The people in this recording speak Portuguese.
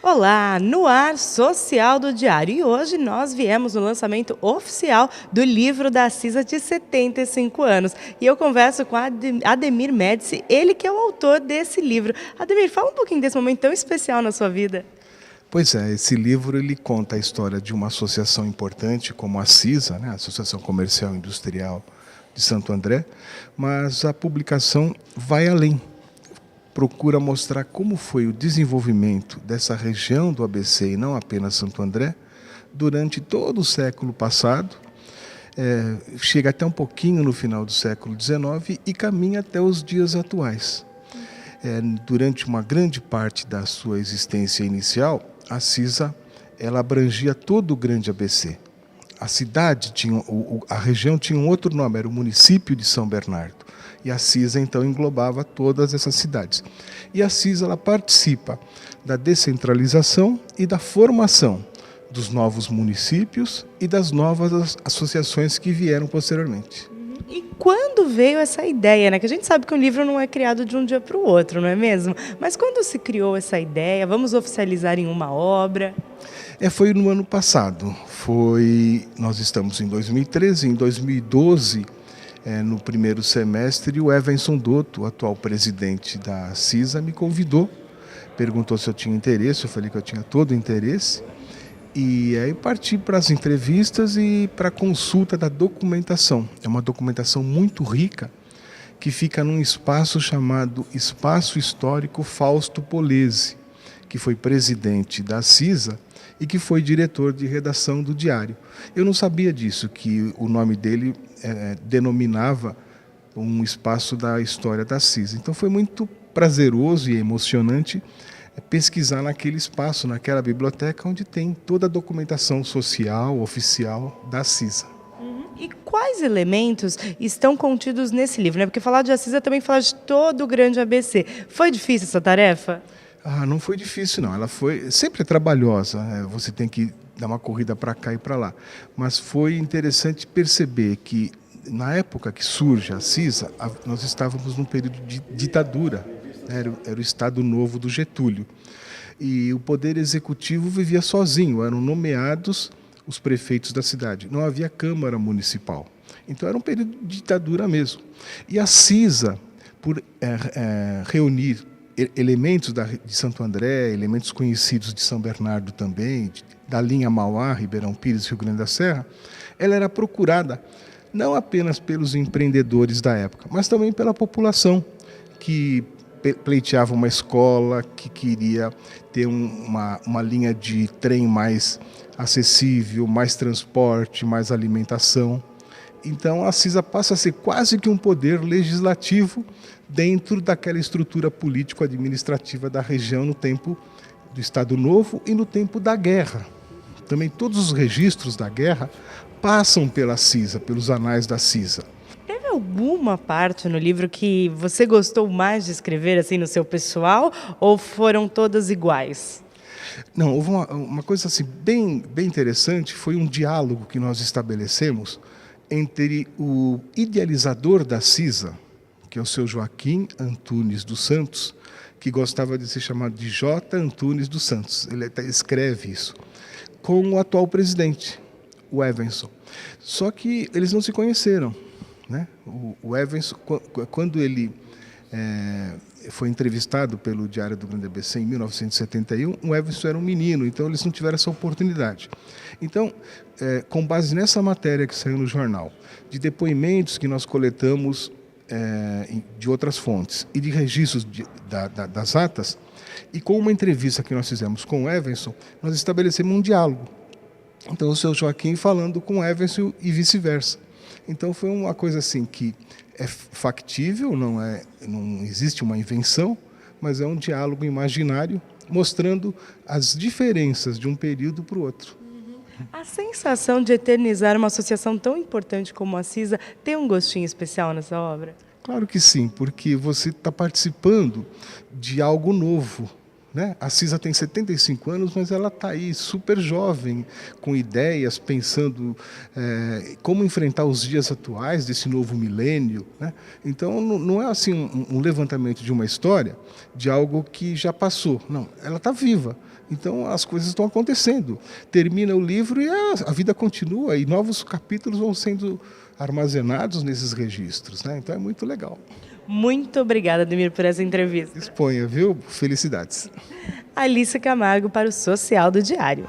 Olá, no ar social do Diário. E hoje nós viemos no lançamento oficial do livro da Cisa de 75 anos. E eu converso com Ademir Médici, ele que é o autor desse livro. Ademir, fala um pouquinho desse momento tão especial na sua vida. Pois é, esse livro ele conta a história de uma associação importante como a CISA, né, a Associação Comercial e Industrial de Santo André, mas a publicação vai além. Procura mostrar como foi o desenvolvimento dessa região do ABC e não apenas Santo André, durante todo o século passado, chega até um pouquinho no final do século XIX e caminha até os dias atuais. Durante uma grande parte da sua existência inicial, a CISA ela abrangia todo o grande ABC. A cidade tinha, a região tinha um outro nome, era o município de São Bernardo. E a CISA então englobava todas essas cidades. E a CISA ela participa da descentralização e da formação dos novos municípios e das novas associações que vieram posteriormente. E quando veio essa ideia, né? Que a gente sabe que um livro não é criado de um dia para o outro, não é mesmo? Mas quando se criou essa ideia, vamos oficializar em uma obra? Foi no ano passado. Nós estamos em 2013, em 2012, no primeiro semestre, o Evanson Dotto, o atual presidente da CISA, me convidou, perguntou se eu tinha interesse, eu falei que eu tinha todo o interesse. E aí parti para as entrevistas e para a consulta da documentação. É uma documentação muito rica que fica num espaço chamado Espaço Histórico Fausto Polese, que foi presidente da CISA e que foi diretor de redação do Diário. Eu não sabia disso, que o nome dele denominava um espaço da história da CISA. Então foi muito prazeroso e emocionante pesquisar naquele espaço, naquela biblioteca onde tem toda a documentação social, oficial da CISA. E quais elementos estão contidos nesse livro, né? Porque falar de Assis é também falar de todo o grande ABC. Foi difícil essa tarefa? Não foi difícil não, ela foi sempre trabalhosa, você tem que dar uma corrida para cá e para lá. Mas foi interessante perceber que na época que surge a CISA, nós estávamos num período de ditadura. Era o Estado Novo do Getúlio. E o Poder Executivo vivia sozinho, eram nomeados os prefeitos da cidade. Não havia Câmara Municipal. Então era um período de ditadura mesmo. E a CISA, por reunir elementos de Santo André, elementos conhecidos de São Bernardo também, da linha Mauá, Ribeirão Pires, Rio Grande da Serra, ela era procurada não apenas pelos empreendedores da época, mas também pela população que pleiteava uma escola, que queria ter uma linha de trem mais acessível, mais transporte, mais alimentação. Então a CISA passa a ser quase que um poder legislativo dentro daquela estrutura político-administrativa da região no tempo do Estado Novo e no tempo da guerra. Também todos os registros da guerra passam pela CISA, pelos anais da CISA. Teve alguma parte no livro que você gostou mais de escrever assim no seu pessoal ou foram todas iguais? Não, houve uma coisa assim, bem interessante, foi um diálogo que nós estabelecemos entre o idealizador da CISA, que é o seu Joaquim Antunes dos Santos, que gostava de ser chamado de J. Antunes dos Santos, ele até escreve isso, com o atual presidente, o Evanson. Só que eles não se conheceram. Né? O Evanson, quando ele foi entrevistado pelo Diário do Grande ABC em 1971, o Evanson era um menino, então eles não tiveram essa oportunidade. Então, com base nessa matéria que saiu no jornal, de depoimentos que nós coletamos de outras fontes e de registros das atas, e com uma entrevista que nós fizemos com o Evanson, nós estabelecemos um diálogo. Então, o seu Joaquim falando com o Evanson e vice-versa. Então foi uma coisa assim que é factível, não existe uma invenção, mas é um diálogo imaginário mostrando as diferenças de um período para o outro. A sensação de eternizar uma associação tão importante como a CISA tem um gostinho especial nessa obra? Claro que sim, porque você está participando de algo novo. Né? A CISA tem 75 anos, mas ela está aí super jovem, com ideias, pensando como enfrentar os dias atuais desse novo milênio. Né? Então, não é assim um levantamento de uma história, de algo que já passou. Não, ela está viva. Então as coisas estão acontecendo. Termina o livro e a vida continua e novos capítulos vão sendo armazenados nesses registros, né? Então é muito legal. Muito obrigada, Ademir, por essa entrevista. Disponha, viu? Felicidades. Alice Camargo para o Social do Diário.